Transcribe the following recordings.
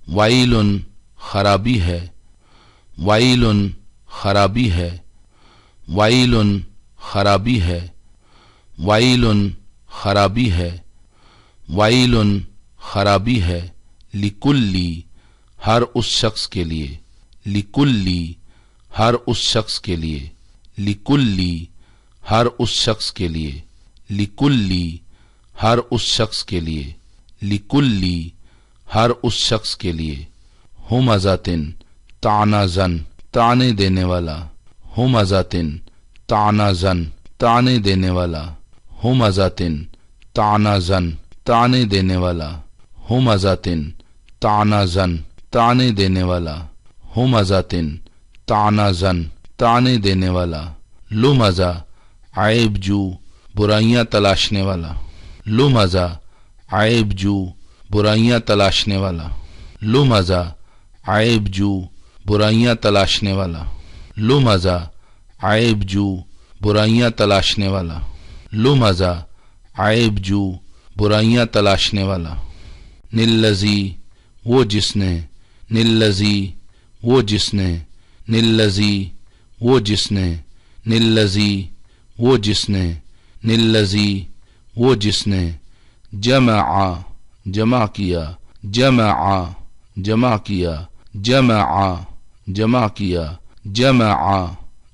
violin خرابی ہے، violin خرابی ہے، وائلن خرابی ہے، وائلن خرابی ہے، وائلن خرابی ہے، لکلی ہر اس شخص کے لیے، لکلی ہر اس شخص کے لیے، لکلی ہر اس شخص کے لیے، لکلی ہر اس شخص کے لیے، لکلی ہر اس شخص کے لیے، ہمزاتن طعنہ زن طعنے دینے والا، ہمزاتن طعنہ زن طعنے دینے والا، ہمزاتن طعنہ زن طعنے دینے والا، ہمزاتن طعنہ زن طعنے دینے والا، ہمزاتن طعنہ زن طعنے دینے والا، لمزہ عیب جو برائیاں تلاشنے والا، لمزہ عیب جو برائیاں تلاشنے والا، لمزہ عیب جو برائیاں تلاشنے والا، لمزہ عیب جو برائیاں تلاشنے والا، لمزہ عیب جو برائیاں تلاشنے والا، نلذی وہ جس نے، نلذی وہ جس نے، نلذی وہ جس نے، نلذی وہ جس نے، نلذی وہ جس نے، جمع جمع کیا، جمع جمع کیا، جمع جمع کیا، جمع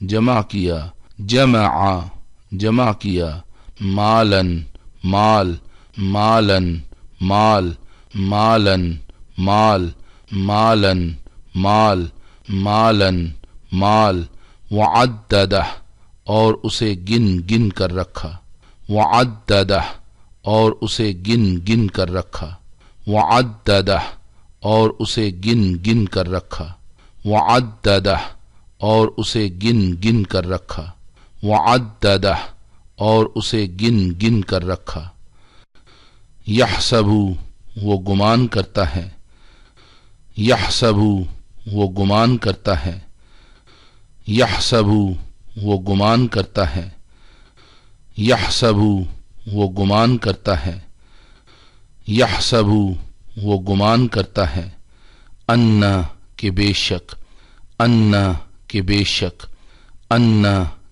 جمع کیا، جمع جمع کیا، مالن مال، مالن مال، مالن مال، مالن مال، مالن مال، وعددہ اور اسے گن گن کر رکھا، وعددہ اور اسے گن گن کر رکھا، وعددہ اور اسے گن گن کر رکھا، وعددہ اور اسے گن گن کر رکھا، وعددہ اور اسے گن گن کر رکھا، یحسب وہ گمان کرتا ہے، یحسب وہ گمان کرتا ہے، یحسب وہ گمان کرتا ہے، یحسب وہ گمان کرتا ہے، یحسب وہ گمان کرتا ہے، ان کہ بے شک، ان کہ بے شک، ان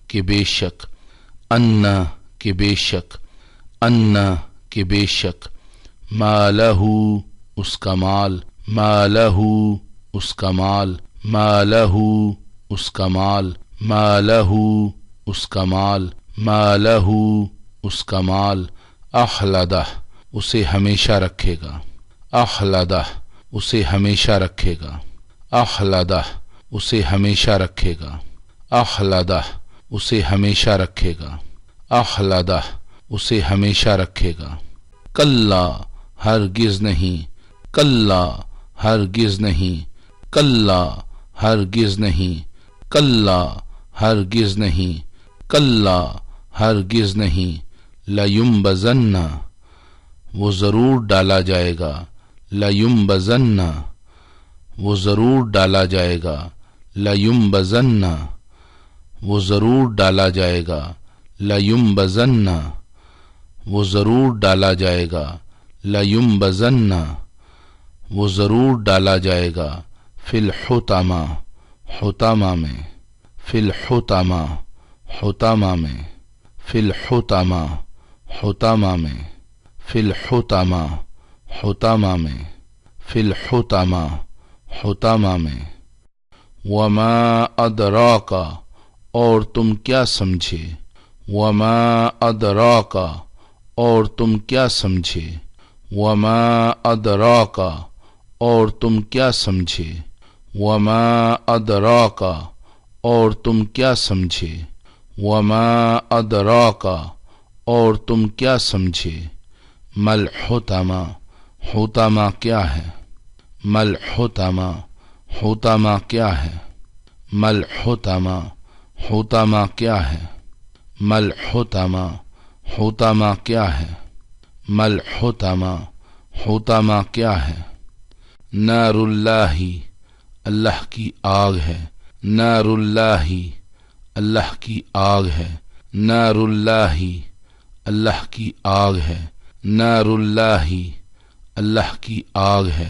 کہ بے شک، ان کہ بے شک، ان کہ بے شک، مالہ اس کا مال، مالہ اس کا مال، مالہ اس کا مال، مالہ اس کا مال، مالہ اس کا مال، اخلدہ اسے ہمیشہ رکھے گا، اخلدہ اسے ہمیشہ رکھے گا، اخلدہ اسے ہمیشہ رکھے گا، اخلدہ اسے ہمیشہ رکھے گا، اخلدہ اسے ہمیشہ رکھے گا، کلا ہرگز نہیں، کلا ہرگز نہیں، کلا ہرگز نہیں، کلا ہرگز نہیں، کلا ہرگز نہیں، لینبذن وہ ضرور ڈالا جائے گا، لینبذن وہ ضرور ڈالا جائے گا، لینبذن وہ ضرور ڈالا جائے گا، لینبذن وہ ضرور ڈالا جائے گا، لینبذن وہ ضرور ڈالا جائے گا، فی الحطمہ حطمہ میں، فی الحطمہ حطمہ میں، فی الحطمہ حطمہ میں، فی الحطمہ حطمہ میں، فی الحطمہ حطمہ میں، وما ادراک اور تم کیا سمجھے، وما ادراک اور تم کیا سمجھے، وما ادراک اور تم کیا سمجھے، وما ادراک اور تم کیا سمجھے، وما ادراک اور تم کیا سمجھے، مل حطمہ حطمہ کیا ہے، مل حطمہ حطمہ کیا ہے، مل حطمہ حطمہ کیا ہے، مل حطمہ حطمہ کیا ہے، مل حطمہ حطمہ کیا ہے، نار اللہ اللہ کی آگ ہے، نار اللہ اللہ کی آگ ہے، نار اللہ اللہ کی آگ ہے، نار اللہ اللہ کی آگ ہے،